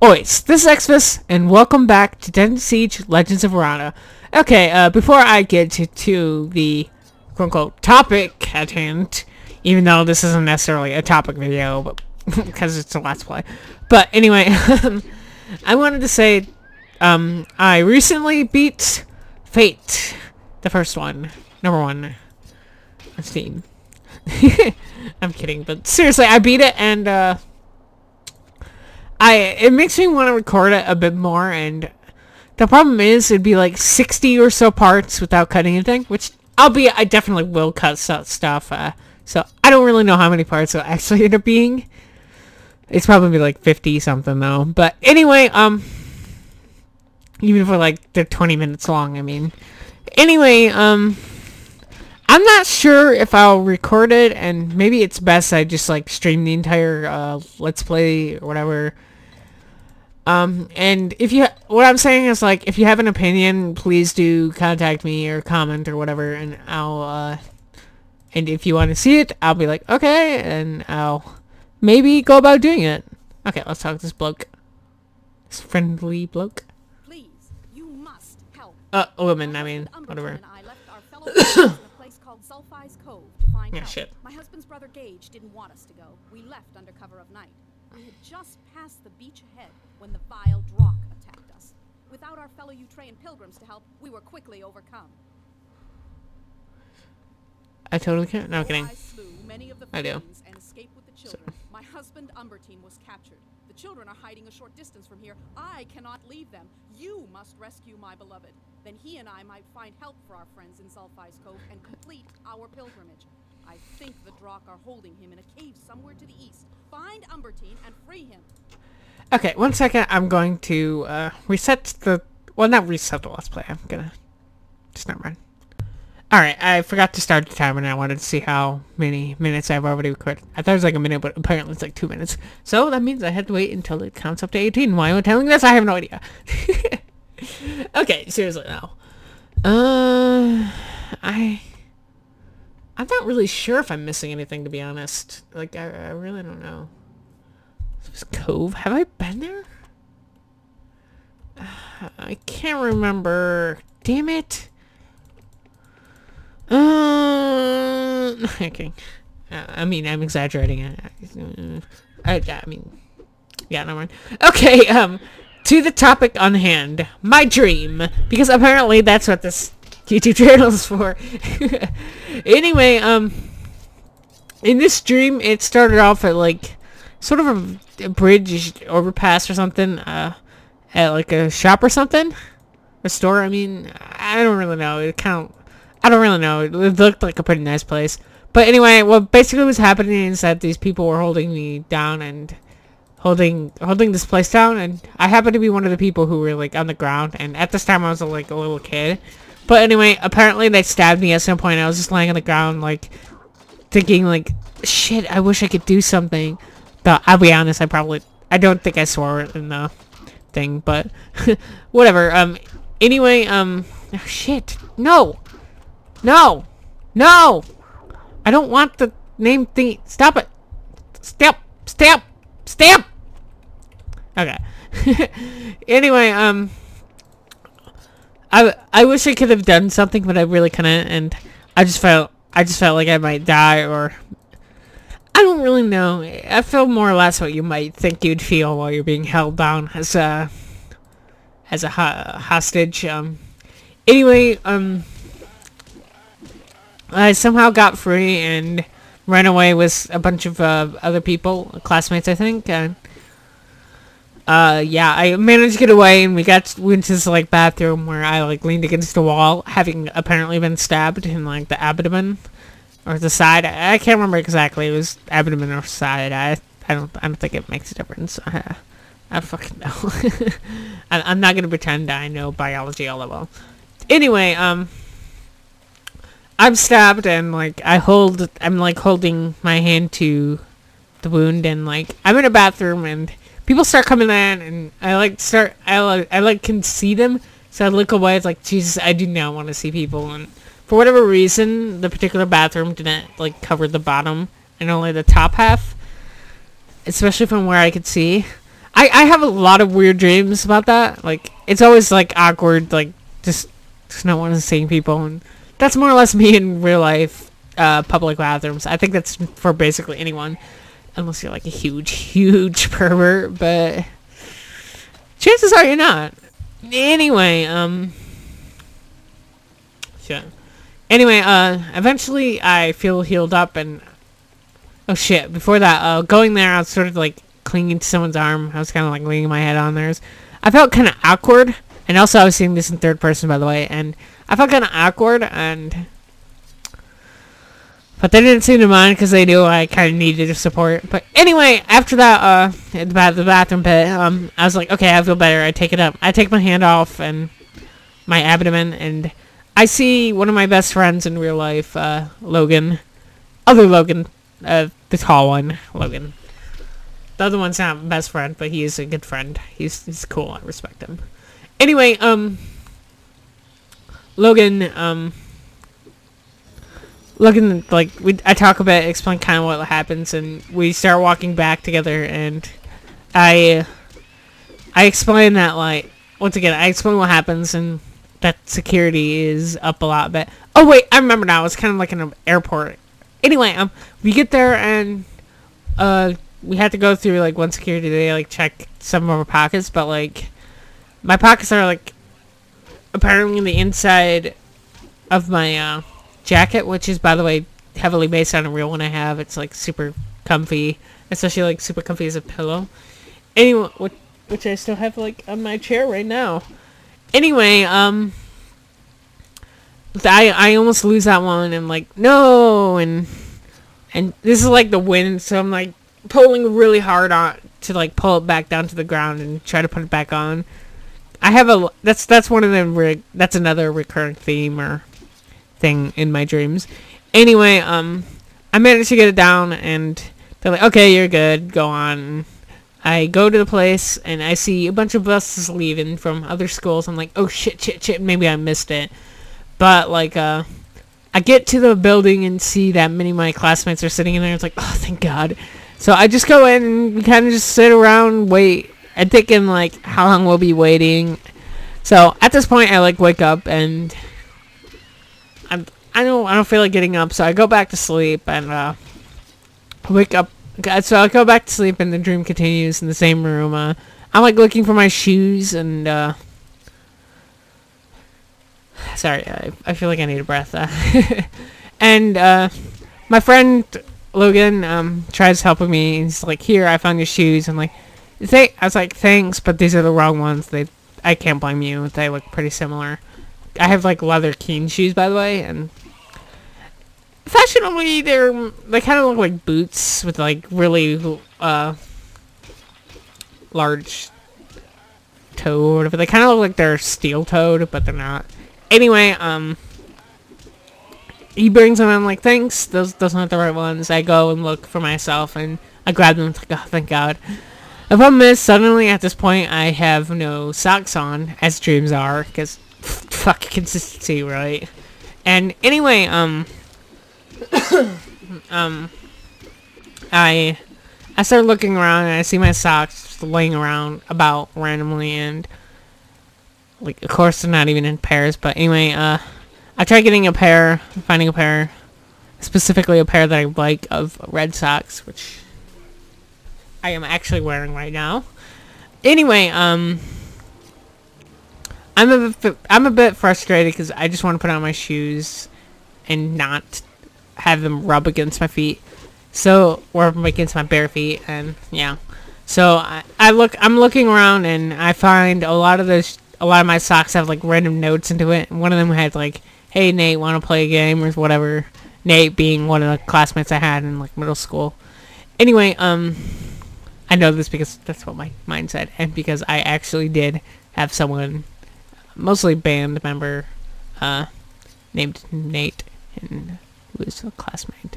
Ois, this is Xmas, and welcome back to Dungeon Siege Legends of Verona. Okay, before I get to the quote-unquote topic at hand, even though this isn't necessarily a topic video, but because it's a Let's Play. But anyway, I wanted to say, I recently beat Fate, the first one, number 1, on Steam. I'm kidding, but seriously, I beat it, and, it makes me want to record it a bit more, and the problem is it'd be like 60 or so parts without cutting anything, which I definitely will cut stuff, so I don't really know how many parts it'll actually end up being. It's probably like 50 something though, but anyway, even if like they're 20 minutes long, I mean. Anyway, I'm not sure if I'll record it, and maybe it's best I just like stream the entire Let's Play or whatever. And what I'm saying is, like, if you have an opinion, please do contact me or comment or whatever, and I'll and if you want to see it, I'll be like, okay, and I'll maybe go about doing it. Okay, let's talk to this bloke. This friendly bloke. Please, you must help. A woman, I mean, whatever. Yeah, shit. My husband's brother Gage didn't want us to go. We left under cover of night. We had just passed the beach ahead when the vile Drock attacked us. Without our fellow Ukrainian pilgrims to help, we were quickly overcome. I totally can't. No, I'm kidding. I slew many of the I do. and escaped with the children. My husband Umbertine was captured. The children are hiding a short distance from here. I cannot leave them. You must rescue my beloved. Then he and I might find help for our friends in Sulfi's Cove and complete our pilgrimage. I think the Drock are holding him in a cave somewhere to the east. Find Umbertine and free him. Okay, 1 second. I'm going to reset the... Well, not reset the Let's Play. I'm gonna... Just never mind. Alright, I forgot to start the timer, and I wanted to see how many minutes I've already recorded. I thought it was like a minute, but apparently it's like 2 minutes. So that means I had to wait until it counts up to 18. Why am I telling this? I have no idea. Okay, seriously now. I'm not really sure if I'm missing anything, to be honest. Like, I really don't know. This cove? Have I been there? I can't remember. Damn it. Okay. I mean, I'm exaggerating it. I mean, yeah, never mind. Okay, to the topic on hand. My dream. Because apparently that's what this YouTube channel is for. Anyway, in this dream, it started off at, like, sort of a bridge overpass or something, at, like, a shop or something? A store, I mean, I don't really know. I don't really know. It looked like a pretty nice place. But anyway, what basically was happening is that these people were holding me down and holding this place down, and I happened to be one of the people who were, like, on the ground, and at this time I was, like, a little kid. But anyway, apparently they stabbed me at some point. I was just laying on the ground, like, thinking, like, shit, I wish I could do something. But I'll be honest, I don't think I swore in the thing, but whatever. Anyway, oh, shit, no, I don't want the name thing. Stop it. Stop. Okay. Anyway, I wish I could have done something, but I really couldn't, and I just felt like I might die, or I don't really know. I feel more or less what you might think you'd feel while you're being held down as a hostage. Anyway, I somehow got free and ran away with a bunch of other people, classmates, I think, and yeah, I managed to get away, and we went to this, like, bathroom where I, like, leaned against the wall, having apparently been stabbed in, like, the abdomen, or the side. I can't remember exactly. It was abdomen or side. I don't think it makes a difference. I fucking know. I'm not gonna pretend I know biology all that well. Anyway, I'm stabbed, and, like, I'm, like, holding my hand to the wound, and, like, I'm in a bathroom, and people start coming in, and I can see them, so I look away. It's like, Jesus, I do not want to see people, and for whatever reason, the particular bathroom didn't, like, cover the bottom, and only the top half, especially from where I could see. I have a lot of weird dreams about that. Like, it's always, like, awkward, like, just not wanting to see people. And that's more or less me in real life, public bathrooms. I think that's for basically anyone. Unless you're, like, a huge pervert. But chances are you're not. Anyway, yeah. Anyway, eventually I feel healed up and... Oh, shit. Before that, going there, I was sort of, like, clinging to someone's arm. I was kind of like leaning my head on theirs. I felt kind of awkward, and also I was seeing this in third person, by the way, and I felt kind of awkward, but they didn't seem to mind because they knew I kind of needed support. But anyway, after that, the bathroom pit, I was like, okay, I feel better. I take it up. I take my hand off and my abdomen, and I see one of my best friends in real life, Logan. Other Logan, the tall one, Logan. The other one's not my best friend, but he is a good friend. He's cool. I respect him. Anyway, Logan, like, I talk a bit, explain kind of what happens, and we start walking back together, and I explain that, like, once again, I explain what happens, and that security is up a lot, but, oh wait, I remember now, it's kind of like in an airport. Anyway, we get there, and, we had to go through, like, one security. They, like, check some of our pockets, but, like, my pockets are, like, apparently the inside of my, jacket, which is, by the way, heavily based on a real one I have. It's, like, super comfy, especially, like, super comfy as a pillow. Anyway, which I still have, like, on my chair right now. Anyway, I almost lose that one, and, like, no, and this is, like, the wind, so I'm, like, pulling really hard on to, like, pull it back down to the ground and try to put it back on. I have that's one of them, that's another recurring theme or thing in my dreams. Anyway, I managed to get it down, and they're like, okay, you're good, go on. I go to the place, and I see a bunch of buses leaving from other schools. I'm like, oh, shit, maybe I missed it. But, like, I get to the building and see that many of my classmates are sitting in there. It's like, oh, thank God. So I just go in, and we kind of just sit around, wait. I'm thinking, like, how long we'll be waiting. So at this point, I, like, wake up, and I don't feel like getting up. So I go back to sleep, and wake up. So I go back to sleep, and the dream continues in the same room. I'm, like, looking for my shoes, and sorry, I feel like I need a breath. And my friend Logan tries helping me. He's like, here, I found your shoes. I'm like, I was like, thanks, but these are the wrong ones. I can't blame you. They look pretty similar. I have, like, leather Keen shoes, by the way, and fashionably, they kind of look like boots with, like, really large toe or whatever. They kind of look like they're steel-toed, but they're not. Anyway, he brings them, and I'm like, thanks, those aren't the right ones. I go and look for myself, and I grab them, like, oh, thank God. The problem is, suddenly, at this point, I have no socks on, as dreams are, because, fuck, consistency, right? And, anyway, I start looking around, and I see my socks just laying around about randomly, and, like, of course, they're not even in pairs, but anyway, I try finding a pair, specifically a pair that I like of red socks, which I am actually wearing right now. Anyway, I'm a bit frustrated because I just want to put on my shoes and not have them rub against my feet, or against my bare feet, and yeah. So I'm looking around, and I find a lot of my socks have, like, random notes into it. And one of them had, like, hey, Nate, want to play a game or whatever. Nate being one of the classmates I had in, like, middle school. Anyway, I know this because that's what my mind said, and because I actually did have someone, mostly band member, named Nate, and who was a classmate.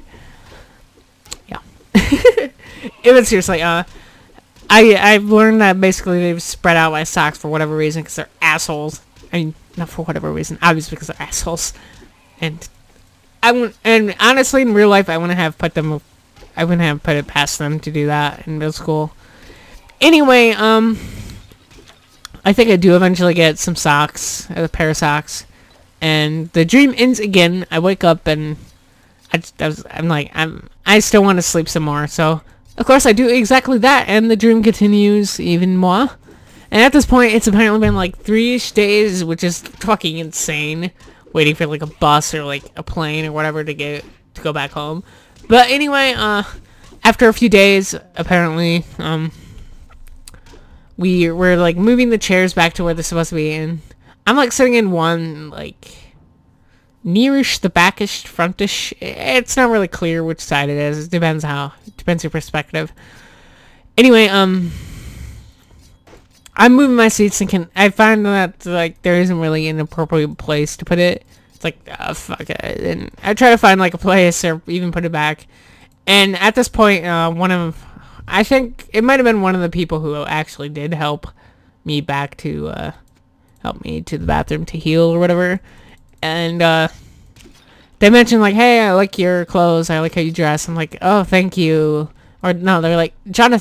Yeah. It was seriously, I've learned that basically they've spread out my socks for whatever reason, because they're assholes. I mean, not for whatever reason, obviously because they're assholes. And honestly, in real life, I wouldn't have put it past them to do that in middle school. Anyway, I think I do eventually get some socks, a pair of socks, and the dream ends again. I wake up and I still want to sleep some more. So of course I do exactly that, and the dream continues even more. And at this point, it's apparently been like 3-ish days, which is fucking insane. Waiting for like a bus or like a plane or whatever to go back home. But anyway, after a few days, apparently, we're like moving the chairs back to where they're supposed to be, and I'm like sitting in one like nearish the backish frontish. It's not really clear which side it is. It depends your perspective. Anyway, I'm moving my seats and I find that like there isn't really an appropriate place to put it. It's like fuck it, and I try to find like a place or even put it back. And at this point, I think it might have been one of the people who actually did help me back to help me to the bathroom to heal or whatever. And they mentioned like, hey, I like your clothes, I like how you dress. I'm like, oh, thank you. Or no, they're like, John, I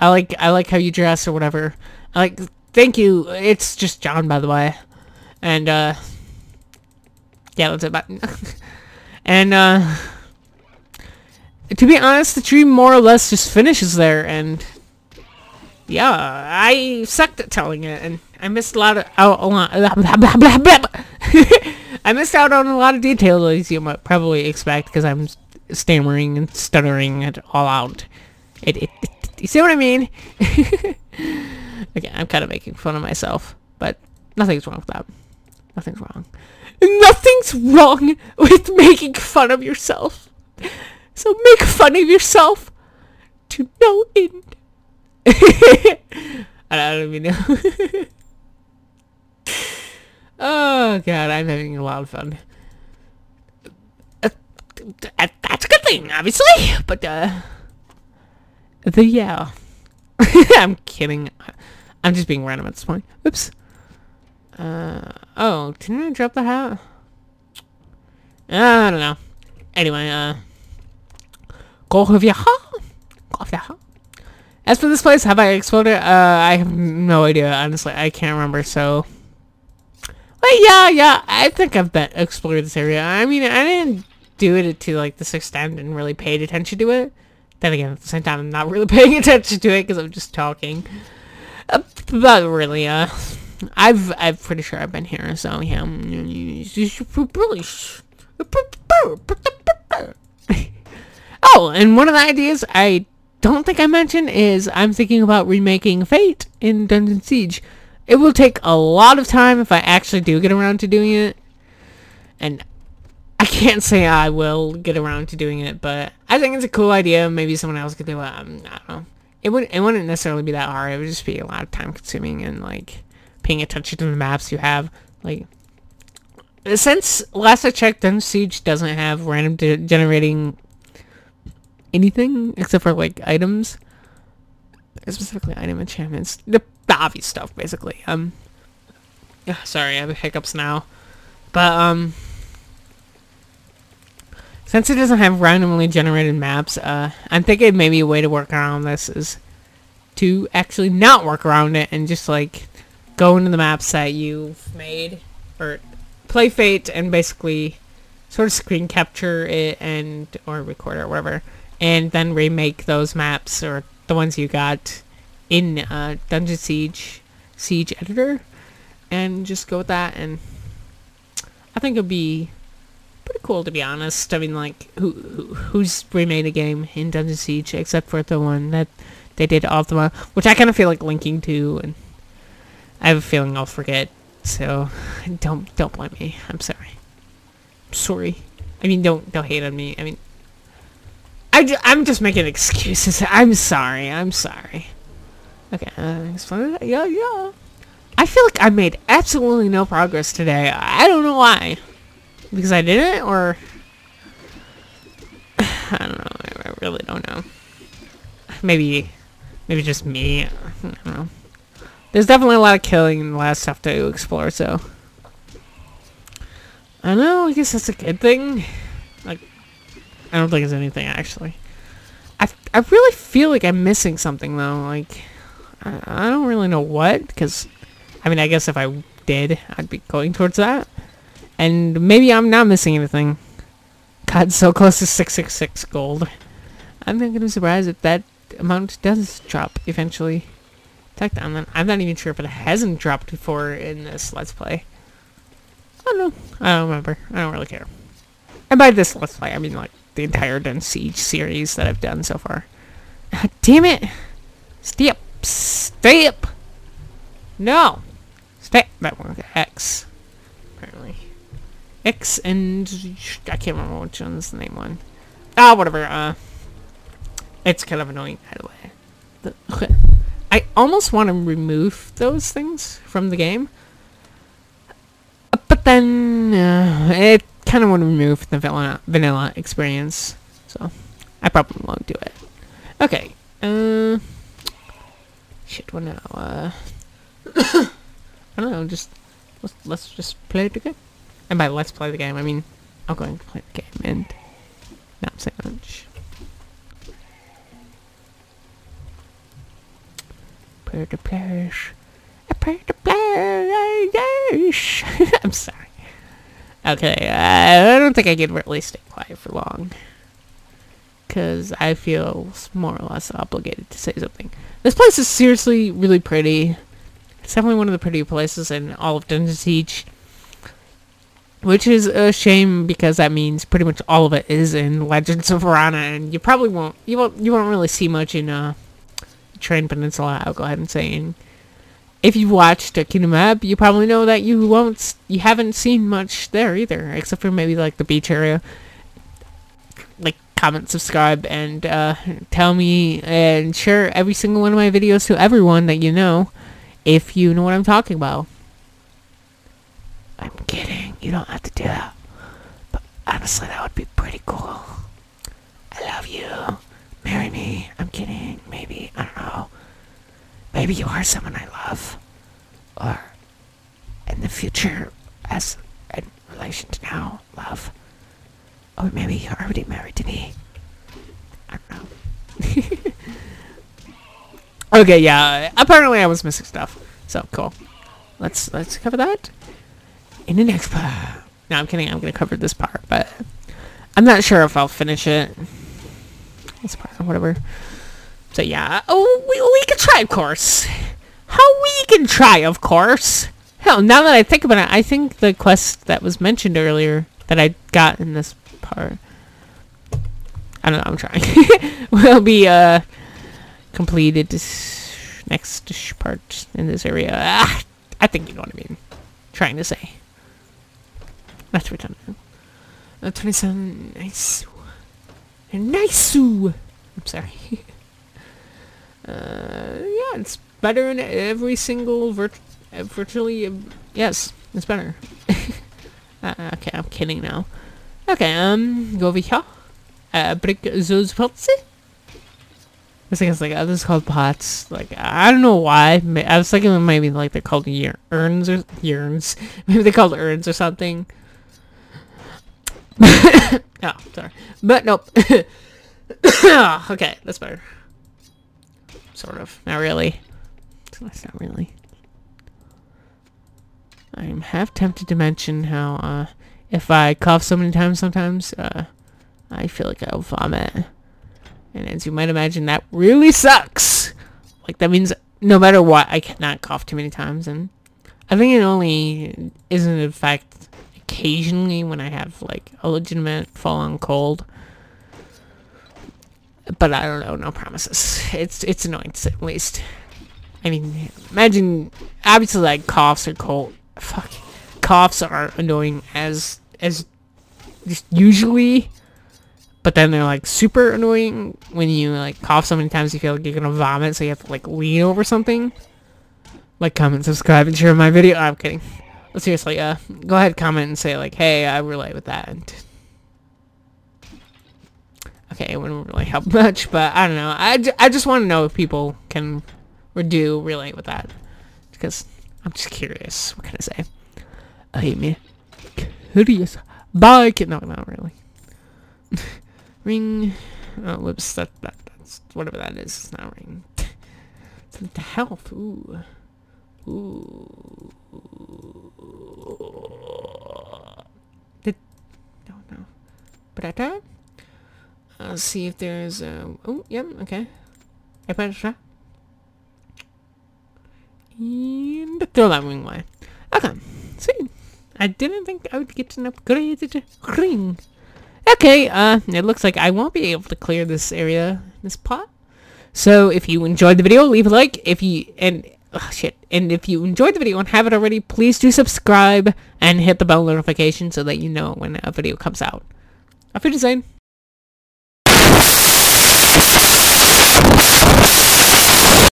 like how you dress or whatever. I like, thank you. It's just John, by the way. And yeah, that's it. And to be honest, the dream more or less just finishes there, and yeah, I sucked at telling it, and I missed I missed out on a lot of details, as you might probably expect, because I'm stammering and stuttering it all out. You see what I mean? Okay, I'm kind of making fun of myself, but nothing's wrong with that. Nothing's wrong. Nothing's wrong with making fun of yourself. So make fun of yourself to no end. I don't even know. Oh god, I'm having a lot of fun. That's a good thing, obviously. But yeah. I'm kidding. I'm just being random at this point. Oops. Oh, didn't I drop the hat? I don't know. Anyway, as for this place, have I explored it? I have no idea, honestly. I can't remember, so... But yeah, I think I've explored this area. I mean, I didn't do it to, like, this extent and really paid attention to it. Then again, at the same time, I'm not really paying attention to it because I'm just talking. But really, I'm pretty sure I've been here, so yeah. Oh, and one of the ideas I don't think I mentioned is I'm thinking about remaking Fate in Dungeon Siege. It will take a lot of time if I actually do get around to doing it. And I can't say I will get around to doing it, but I think it's a cool idea. Maybe someone else could do it. I don't know. It wouldn't necessarily be that hard. It would just be a lot of time consuming and like paying attention to the maps you have. Like, since last I checked, Dungeon Siege doesn't have random generating anything except for like items, specifically item enchantments, the obvious stuff basically. Sorry, I have hiccups now, but since it doesn't have randomly generated maps, I'm thinking maybe a way to work around this is to actually not work around it and just like go into the maps that you've made or play Fate and basically sort of screen capture it and or record it or whatever, and then remake those maps or the ones you got in Dungeon Siege editor, and just go with that. And I think it'd be pretty cool, to be honest. I mean, like, who's remade a game in Dungeon Siege except for the one that they did Ultima, which I kind of feel like linking to, and I have a feeling I'll forget. So don't blame me. I'm sorry. I mean, don't hate on me. I mean, I'm just making excuses. I'm sorry. Okay, yeah. I feel like I made absolutely no progress today. I don't know why. Because I didn't, or... I don't know. I really don't know. Maybe just me. I don't know. There's definitely a lot of killing and a lot of stuff to explore, so... I don't know, I guess that's a good thing. Like, I don't think it's anything, actually. I really feel like I'm missing something though. Like, I don't really know what, because, I mean, I guess if I did, I'd be going towards that. And maybe I'm not missing anything. God, so close to 666 gold. I'm not going to be surprised if that amount does drop eventually. Attack down then. I'm not even sure if it hasn't dropped before in this Let's Play. I don't know. I don't remember. I don't really care. And by this Let's Play, I mean like the entire Den Siege series that I've done so far. Damn it! Stay up! Stay up! No! Stay! That one. Okay. X. Apparently. X and... I can't remember which one's the name one. Ah, whatever. It's kind of annoying. Anyway. I almost want to remove those things from the game. But then, it kind of want to remove the vanilla experience. So, I probably won't do it. Okay. Shit, what now? I don't know, just... Let's just play the game. And by let's play the game, I mean, I'm going to play the game and not say much. Pretty place. A pretty place. I'm sorry. Okay, I don't think I can really stay quiet for long. Because I feel more or less obligated to say something. This place is seriously really pretty. It's definitely one of the prettier places in all of Den Siege. Which is a shame because that means pretty much all of it is in Legends of Verana, and you probably won't really see much in Train Peninsula. I'll go ahead and say. And if you've watched Kingdom Map, you probably know that you haven't seen much there either, except for maybe like the beach area. Like, comment, subscribe, and tell me and share every single one of my videos to everyone that you know, if you know what I'm talking about. I'm kidding. You don't have to do that. But honestly, that would be pretty cool. I love you. Marry me. I'm kidding. Maybe. I don't know. Maybe you are someone I love. Or in the future, as in relation to now, love. Or maybe you're already married to me. I don't know. Okay, yeah. Apparently I was missing stuff. So, cool. Let's cover that in the next part. No, I'm kidding. I'm going to cover this part, but I'm not sure if I'll finish it. This part, whatever. So, yeah. Oh, we can try, of course. How we can try, of course. Hell, now that I think about it, I think the quest that was mentioned earlier that I got in this part, I don't know, I'm trying, will be completed this next part in this area. I think you know what I mean. Trying to say. That's what I'm doing. 27. Nice. Nice. I'm sorry. Yeah, it's better in every single virtually. Yes, it's better. Okay, I'm kidding now. Okay, go over here. Break those pots. I think it's like, this is called pots. Like, I don't know why. I was thinking maybe like they're called urns or urns. Maybe they're called urns or something. Oh, sorry. But nope. Okay, that's better. Sort of. Not really. That's not really. I'm half tempted to mention how, if I cough so many times sometimes, I feel like I'll vomit. And as you might imagine, that really sucks! Like, that means no matter what, I cannot cough too many times. And I think it only is an effect occasionally when I have, like, a legitimate full-on cold. But I don't know, no promises. It's annoying to say the least. I mean, imagine, obviously, like, coughs are cold. Fuck. Coughs are annoying as just usually, but then they're, like, super annoying when you, like, cough so many times you feel like you're gonna vomit, so you have to, like, lean over something. Like, comment, subscribe, and share my video. Oh, I'm kidding. But seriously, go ahead, comment, and say, like, hey, I relate with that. And okay, it wouldn't really help much, but I don't know. I just want to know if people can or do relate with that. Because I'm just curious. What can I say? I'm curious. Bye. No, not really. Ring. Oh, whoops. That's whatever that is. It's not ring. The health. Ooh. Ooh. No. But I'll see if there's oh, yep, okay. I put a shot. And throw that ring away. Okay. See. I didn't think I would get an upgraded ring. Okay, it looks like I won't be able to clear this area, this pot. So if you enjoyed the video, leave a like. If you and if you enjoyed the video and haven't already, please do subscribe and hit the bell notification so that you know when a video comes out. Auf Wiedersehen.